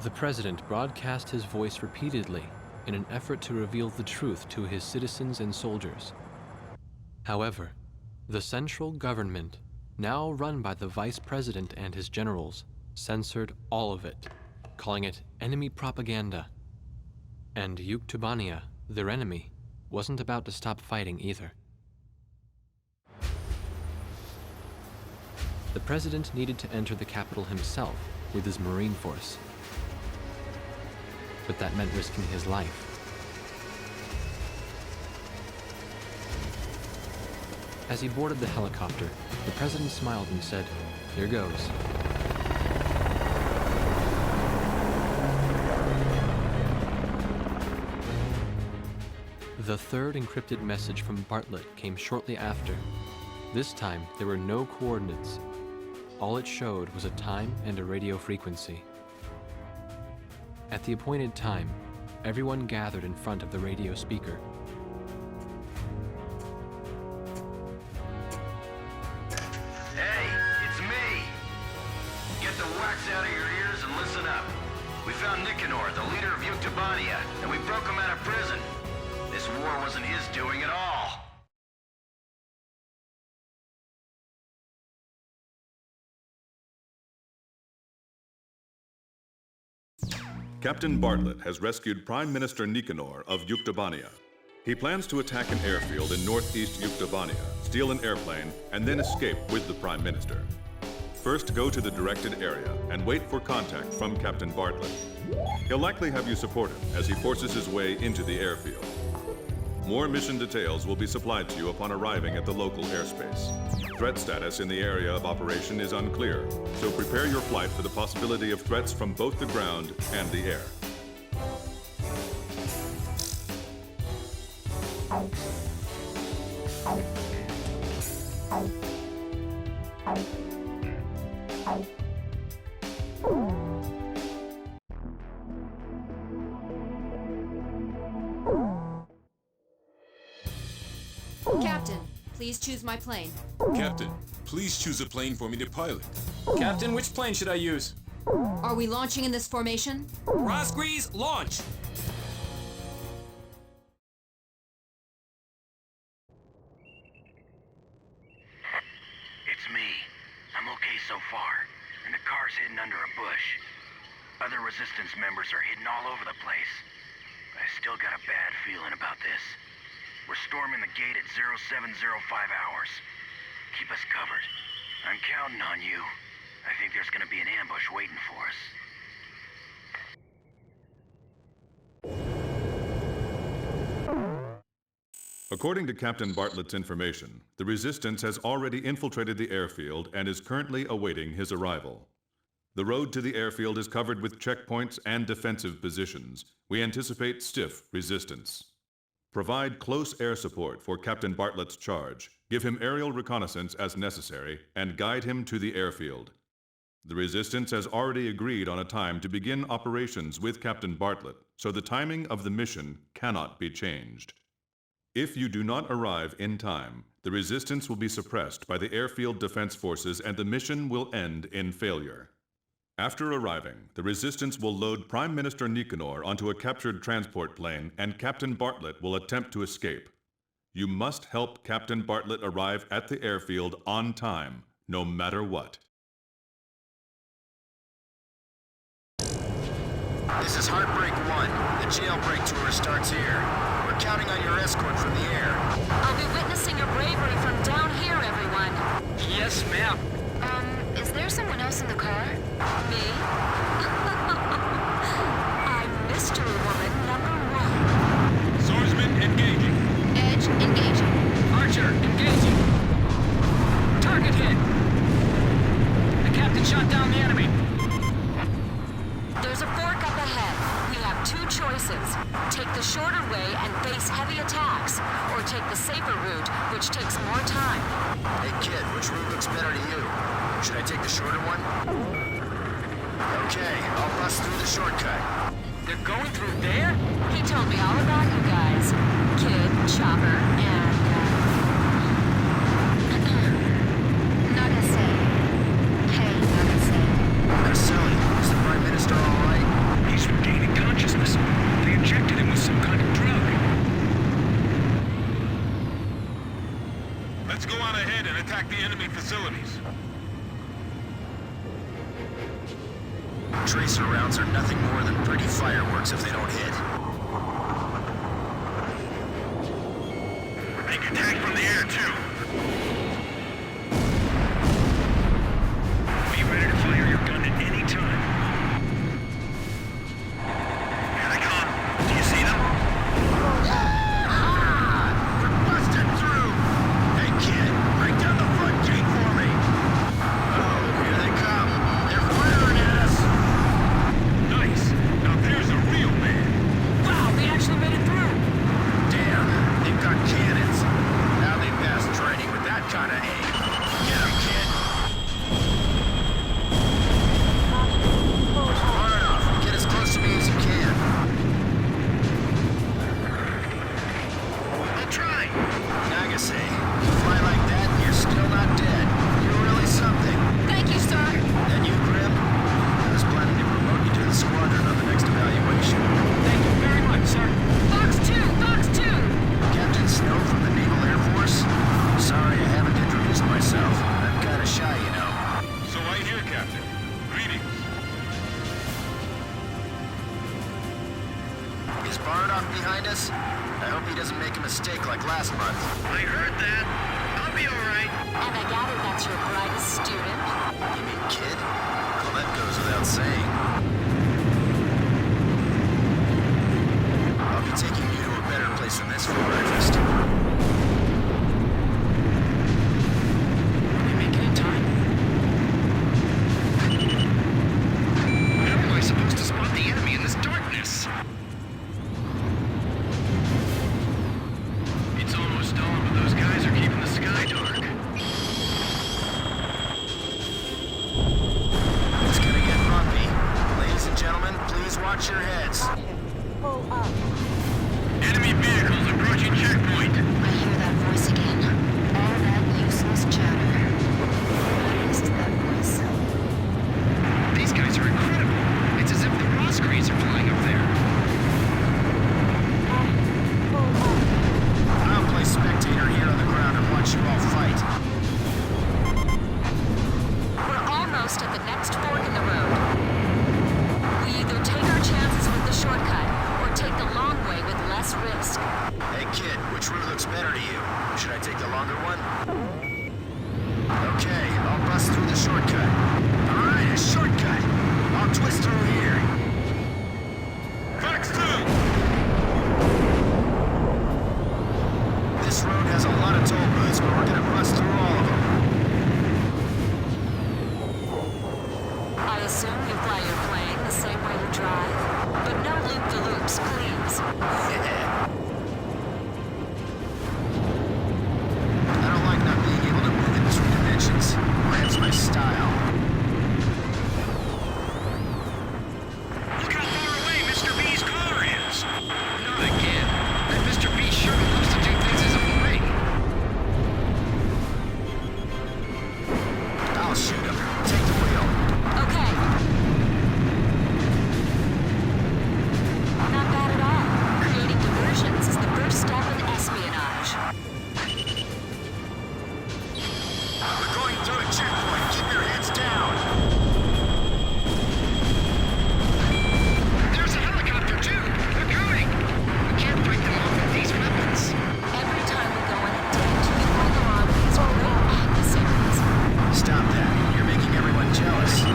The president broadcast his voice repeatedly in an effort to reveal the truth to his citizens and soldiers. However, the central government, now run by the vice president and his generals, censored all of it, calling it enemy propaganda. And Yuktubania, their enemy, wasn't about to stop fighting either. The president needed to enter the capital himself with his Marine force. But that meant risking his life. As he boarded the helicopter, the president smiled and said, "Here goes." The third encrypted message from Bartlett came shortly after. This time, there were no coordinates. All it showed was a time and a radio frequency. At the appointed time, everyone gathered in front of the radio speaker. Hey, it's me! Get the wax out of your ears and listen up. We found Nicanor, the leader of Yuktubania, and we broke him out of prison. This war wasn't his doing at all. Captain Bartlett has rescued Prime Minister Nicanor of Yuktubania. He plans to attack an airfield in northeast Yuktubania, steal an airplane, and then escape with the Prime Minister. First, go to the directed area and wait for contact from Captain Bartlett. He'll likely have you support him as he forces his way into the airfield. More mission details will be supplied to you upon arriving at the local airspace. Threat status in the area of operation is unclear, so prepare your flight for the possibility of threats from both the ground and the air. Captain, please choose my plane. Captain, please choose a plane for me to pilot. Captain, which plane should I use? Are we launching in this formation? Rosgrease, launch! It's me. I'm okay so far, and the car's hidden under a bush. Other Resistance members are hidden all over the place. But I still got a bad feeling about this. We're storming the gate at 0705 hours. Keep us covered. I'm counting on you. I think there's gonna be an ambush waiting for us. According to Captain Bartlett's information, the Resistance has already infiltrated the airfield and is currently awaiting his arrival. The road to the airfield is covered with checkpoints and defensive positions. We anticipate stiff resistance. Provide close air support for Captain Bartlett's charge, give him aerial reconnaissance as necessary, and guide him to the airfield. The Resistance has already agreed on a time to begin operations with Captain Bartlett, so the timing of the mission cannot be changed. If you do not arrive in time, the Resistance will be suppressed by the airfield defense forces and the mission will end in failure. After arriving, the Resistance will load Prime Minister Nicanor onto a captured transport plane and Captain Bartlett will attempt to escape. You must help Captain Bartlett arrive at the airfield on time, no matter what. This is HeartBreak 1. The jailbreak tour starts here. We're counting on your escort from the air. I'll be witnessing your bravery from down here, everyone. Yes, ma'am. Is there someone else in the car? Me? I'm Mystery Woman #1. Swordsman engaging. Edge engaging. Archer, engaging. Target hit. The captain shot down the enemy. There's a fork up ahead. We have two choices. Take the shorter way and face heavy attacks, or take the safer route, which takes more time. Hey kid, which route looks better to you? Should I take the shorter one? Okay, I'll bust through the shortcut. They're going through there? He told me all about you guys. Kid, Chopper, and... Nagase. Hey, Nagase. Vasily, is the Prime Minister all right? attack the enemy facilities. Tracer rounds are nothing more than pretty fireworks if they don't hit. We're being attacked from the air, too. Be ready to fire your gun at any time. Here they come. Do you see them? We're busted through! Hey, kid, break down the front gate for me! Oh, here they come. They're firing at us! Nice! Now there's a real man! Wow, they actually made it through! Damn, they've got cannons. Now they pass training with that kind of aim. Get 'em, kid. Fire it off. Get as close to me as you can. I'll try. Nagase, you fly like that and you're still not dead. You're really something. Thank you, sir. Then you, Grim? I was planning to promote you to the squadron on the next evaluation. Thank you very much, sir. Fox 2, Fox 2! Captain Snow from the Naval Air Force? Sorry I haven't introduced myself. I'm kinda shy, you know. So I hear, Captain. Greetings. Is Bardock behind us? I hope he doesn't make a mistake like last month. I heard that. I'll be alright. And I gather that's your brightest student? You mean kid? Well, that goes without saying. I'll be taking you to a better place than this for breakfast. You make it in time? How am I supposed to spot the enemy in this darkness? It's almost dawn, but those guys are keeping the sky dark. It's gonna get bumpy. Ladies and gentlemen, please watch your heads. Pull up. Enemy vehicles approaching checkpoint. I hear that voice again. All that useless chatter. I missed that voice. These guys are incredible. It's as if the Ross cranes are flying up there. I'll play spectator here on the ground and watch you all fight. We're almost at the next fork in the road. We either take our chances with the shortcut, or take the long way with less risk. Hey kid, which route looks better to you? Should I take the longer one? Okay, I'll bust through the shortcut. Alright, a shortcut! I'll twist through here. Fox 2! This road has a lot of toll booths, but we're gonna bust through all of them. I assume you fly your plane the same way you drive, but no loop-de-loops, please. I don't like not being able to move in 2 dimensions. Grabs my style. Look how far away Mr. B's car is! Not again. That Mr. B sure loves to do things his own way. I'll shoot him. Take the wheel. Okay. Not bad at all. Creating diversions is the first step in espionage. We're going through a checkpoint. Keep your heads down. There's a helicopter, too. They're coming. We can't fight them off with these weapons. Every time we go on a date, you bring along these great adversaries. Stop that. You're making everyone jealous. I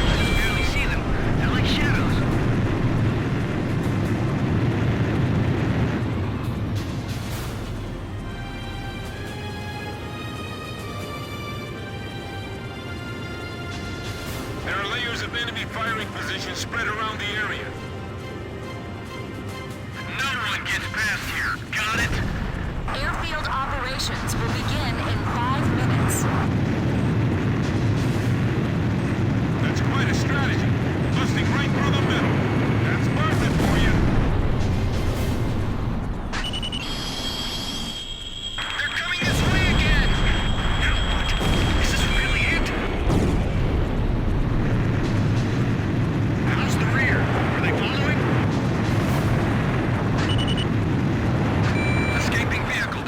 can just barely see them. They're like shadows. There are layers of enemy firing positions spread around the area. No one gets past here. Got it? Airfield operations will begin in 5 minutes. That's quite a strategy. Busting right through the middle. That's Bartlett for you. They're coming this way again! Now what? Is this really it? How's the rear? Are they following? Escaping vehicle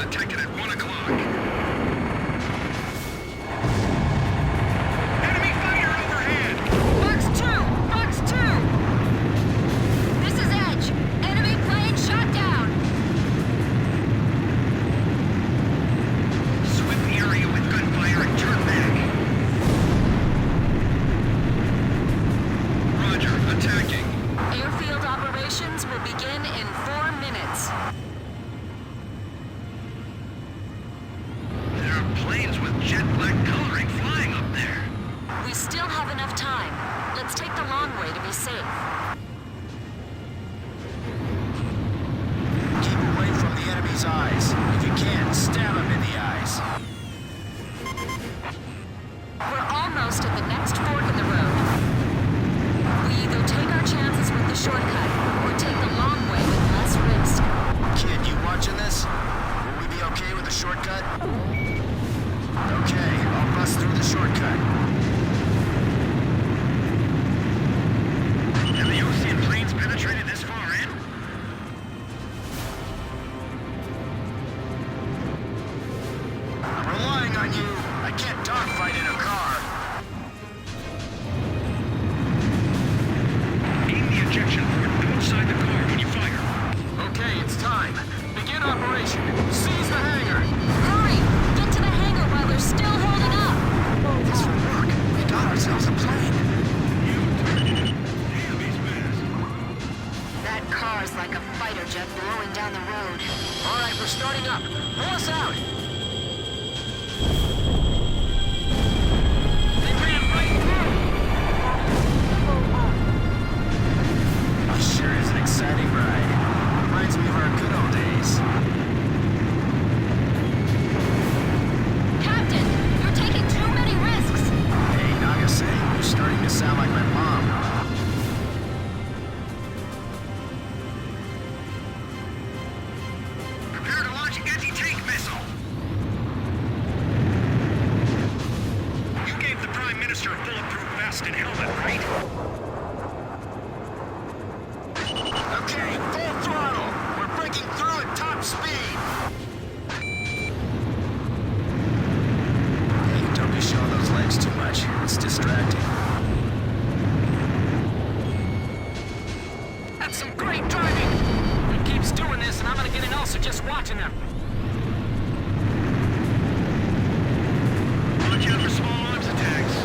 the shortcut? Okay, I'll bust through the shortcut. Have the Ocean planes penetrated this far in? I'm relying on you. I can't dogfight in a car. Aim the ejection port outside the car when you fire. Okay, it's time. Begin operation. Seize the hangar. Hurry! Get to the hangar while they're still holding up! This will work. We got ourselves a plane. Damn, he's fast. That car's like a fighter jet blowing down the road. All right, we're starting up. Pull us out. They ran right through! This sure is an exciting ride. Reminds me of our good old days. Captain, you're taking too many risks! Hey, Nagase, you're starting to sound like my mom. Prepare to launch anti-tank missile. You gave the Prime Minister a bulletproof vest and helmet, right? Okay, full throttle. We're breaking through at top speed. Hey, don't be showing those legs too much. It's distracting. That's some great driving! He keeps doing this and I'm gonna get an ulcer just watching them. Watch out for small arms attacks.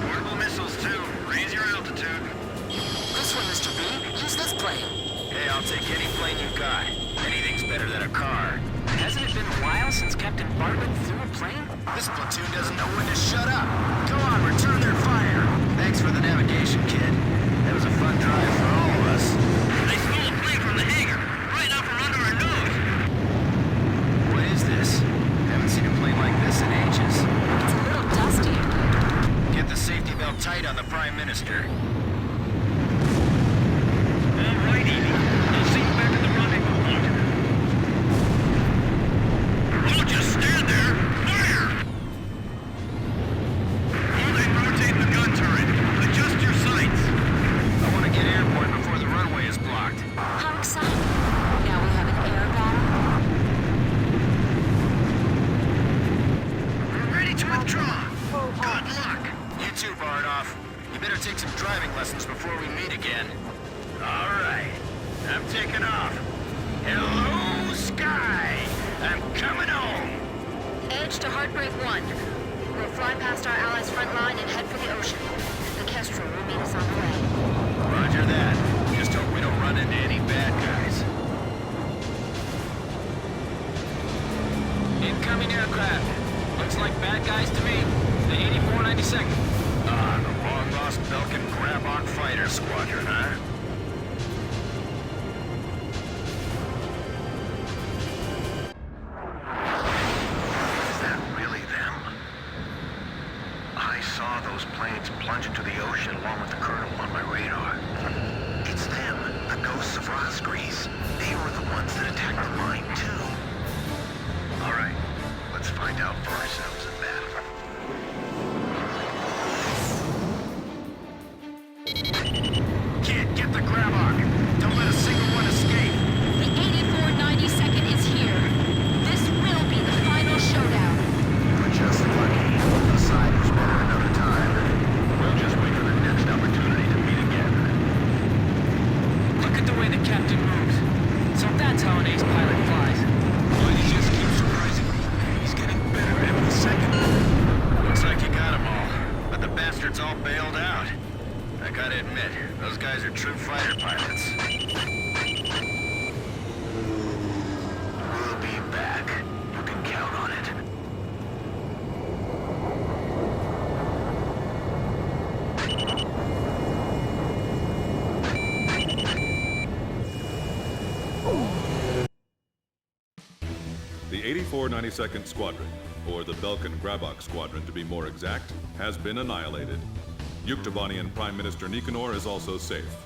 Portable missiles, too. Raise your altitude. This one, Mr. B. Use this plane. Hey, I'll take any plane you got. Anything's better than a car. Hasn't it been a while since Captain Bartlett flew a plane? This platoon doesn't know when to shut up. Go on, return their fire. Thanks for the navigation, kid. That was a fun drive for all of us. They stole a plane from the hangar, right out from under our nose. What is this? Haven't seen a plane like this in ages. It's a little dusty. Get the safety belt tight on the Prime Minister. All right, Edie. I'll see you back at the rendezvous point. Don't just stand there. Fire! Hold and rotate the gun turret. Adjust your sights. I want to get airborne before the runway is blocked. How exciting. Now we have an air battle. We're ready to withdraw. Good luck. You too, Bardoff. You better take some driving lessons before we meet again. All right. I'm taking off. Hello, sky. I'm coming home. Edge to HeartBreak 1. We'll fly past our allies' front line and head for the ocean. The Kestrel will meet us on the way. Roger that. Just hope we don't run into any bad guys. Incoming aircraft. Looks like bad guys to me. The 8492nd. Ah, the long-lost Belkin Grabok Fighter Squadron, huh? Is that really them? I saw those planes plunge into the ocean along with the colonel on my radar. It's them, the ghosts of Rosgrease. They were the ones that attacked the mine, too. All right, let's find out for ourselves in battle. Kid, get the Grabok. Don't let a single one escape. The 8492nd is here. This will be the final showdown. We're just lucky. Decide who's better another time. We'll just wait for the next opportunity to meet again. Look at the way the captain moves. So that's how an ace pilot flies. But he just keeps surprising me. He's getting better every second. Looks like you got them all. But the bastards all bailed out. I gotta admit, those guys are true fighter pilots. We'll be back. You can count on it. The 8492nd Squadron, or the Belkin Grabok Squadron to be more exact, has been annihilated. Yuktobanian Prime Minister Nicanor is also safe.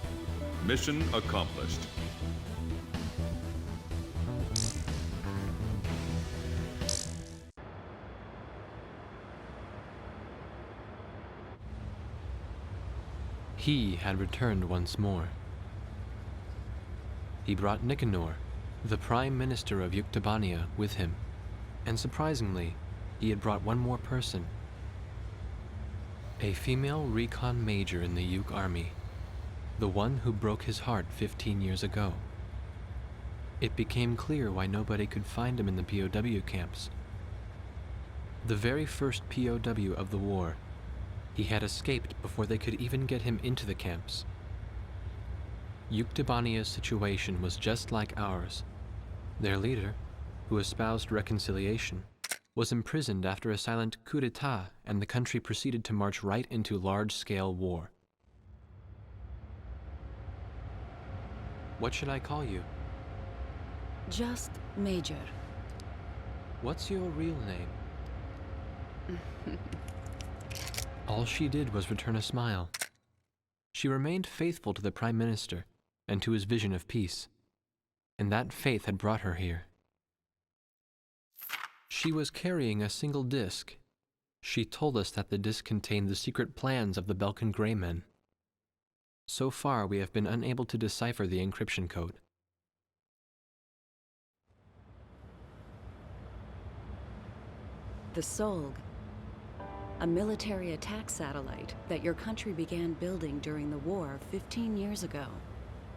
Mission accomplished. He had returned once more. He brought Nicanor, the Prime Minister of Yuktobania, with him, and surprisingly, he had brought one more person. A female recon major in the Yuk army, the one who broke his heart 15 years ago. It became clear why nobody could find him in the POW camps. The very first POW of the war, he had escaped before they could even get him into the camps. Yuktobania's situation was just like ours. Their leader, who espoused reconciliation, was imprisoned after a silent coup d'etat, and the country proceeded to march right into large-scale war. What should I call you? Just Major. What's your real name? All she did was return a smile. She remained faithful to the Prime Minister and to his vision of peace, and that faith had brought her here. She was carrying a single disc. She told us that the disc contained the secret plans of the Belkan Grey Men. So far, we have been unable to decipher the encryption code. The Solg. A military attack satellite that your country began building during the war 15 years ago,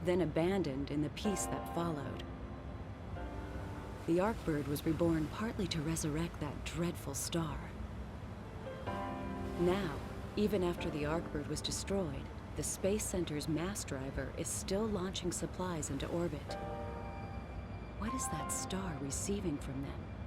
then abandoned in the peace that followed. The Arcbird was reborn partly to resurrect that dreadful star. Now, even after the Arcbird was destroyed, the Space Center's mass driver is still launching supplies into orbit. What is that star receiving from them?